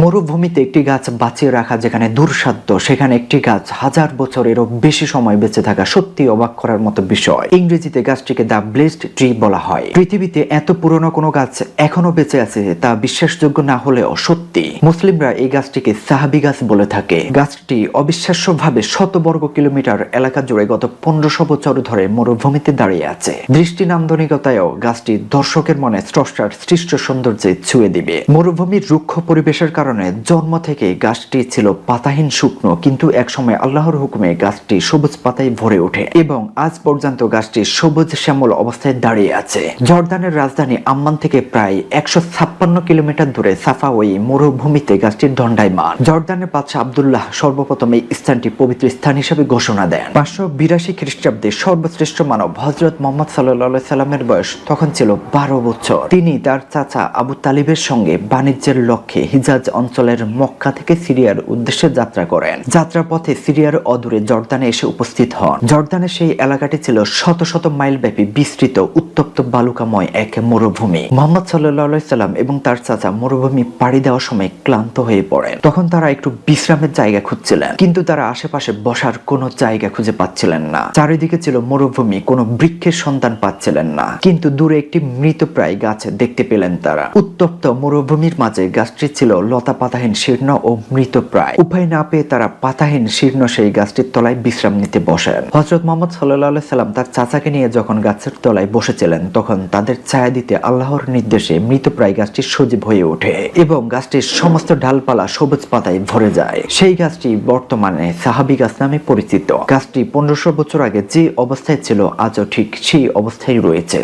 মরুভূমিতে একটি গাছ বাঁচিয়ে রাখা যেখানে দুঃসাধ্য, সেখানে একটি গাছ হাজার বছরেরও বেশি সময় বেঁচে থাকা সত্যি অবাক করার মতো বিষয়। ইংরেজিতে গাছটিকে দ্য ব্লেসড ট্রি বলা হয়। পৃথিবীতে এত পুরনো কোনো গাছ এখনো বেঁচে আছে তা বিশ্বাসযোগ্য না হলেও সত্যি। মুসলিমরা এই গাছটিকে সাহাবি গাছ বলে থাকে। গাছটি অবিশ্বাস্যভাবে শত বর্গ কিলোমিটার এলাকা জুড়ে গত 1500 বছর ধরে মরুভূমিতে দাঁড়িয়ে আছে। দৃষ্টি নান্দনিকতায়ও গাছটি দর্শকের মনে স্রষ্টার সৃষ্ট সৌন্দর্যে ছুঁয়ে দিবে। মরুভূমির রুক্ষ পরিবেশের কারণে জন্ম থেকে গাছটি ছিল পাতাহীন শুকনো, কিন্তু একসময় আল্লাহর হুকুমে গাছটি সবুজ পাতায় ভরে ওঠে এবং আজ পর্যন্ত গাছটি সবুজ শ্যামল অবস্থায় দাঁড়িয়ে আছে। জর্দানের রাজধানী আম্মান থেকে প্রায় 156 কিলোমিটার দূরে সাফা ওই মরুভূমিতে গাছটির দণ্ডায়মান। জর্দানের বাদশাহ আব্দুল্লাহ সর্বপ্রথম এই স্থানটি পবিত্র স্থান হিসেবে ঘোষণা দেন। 582 খ্রিস্টাব্দে সর্বশ্রেষ্ঠ মানব হযরত মুহাম্মদ সাল্লাল্লাহু আলাইহি সাল্লামের বয়স তখন ছিল 12 বছর। তিনি তার চাচা আবু তালিবের সঙ্গে বাণিজ্যের লক্ষ্যে হিজাজ অঞ্চলের মক্কা থেকে সিরিয়ার উদ্দেশ্যে যাত্রা করেন। যাত্রার পথে সিরিয়ার অদূরে জর্দানে এসে উপস্থিত হন। জর্দানের সেই এলাকাটি ছিল শত শত মাইল ব্যাপী বিস্তৃত উত্তপ্ত বালুকাময় এক মরুভূমি। মুহাম্মদ সাল্লাল্লাহু আলাইহি সাল্লাম এবং তার চাচা মরুভূমি পাড়ি দেওয়ার সময় ক্লান্ত হয়ে পড়েন। তখন তারা একটু বিশ্রামের জায়গা খুঁজছিলেন, কিন্তু তারা আশেপাশে বসার কোনো জায়গা খুঁজে পাচ্ছিলেন না। চারিদিকে ছিল মরুভূমি, কোনো বৃক্ষের সন্ধান পাচ্ছিলেন না। কিন্তু দূরে একটি মৃতপ্রায় গাছ দেখতে পেলেন তারা। উত্তপ্ত মরুভূমির মাঝে গাছটি ছিল লতা পাতাহীন, শীর্ণ ও মৃতপ্রায়। উপায় না পেয়ে তারা পাতাহীন শীর্ণ সেই গাছটির তলায় বিশ্রাম নিতে বসেন। হযরত মুহাম্মদ সাল্লাল্লাহু আলাইহি সাল্লাম তার চাচাকে নিয়ে যখন গাছের তলায় বসেছিলেন, তখন তাদের ছায়া দিতে আল্লাহর নির্দেশে মৃতপ্রায় গাছটি সজীব হয়ে ওঠে এবং গাছটির সমস্ত ডালপালা সবুজ পাতায় ভরে যায়। সেই গাছটি বর্তমানে সাহাবি গাছ নামে পরিচিত। গাছটি 1500 বছর আগে যে অবস্থায় ছিল আজও ঠিক সেই অবস্থায় রয়েছে।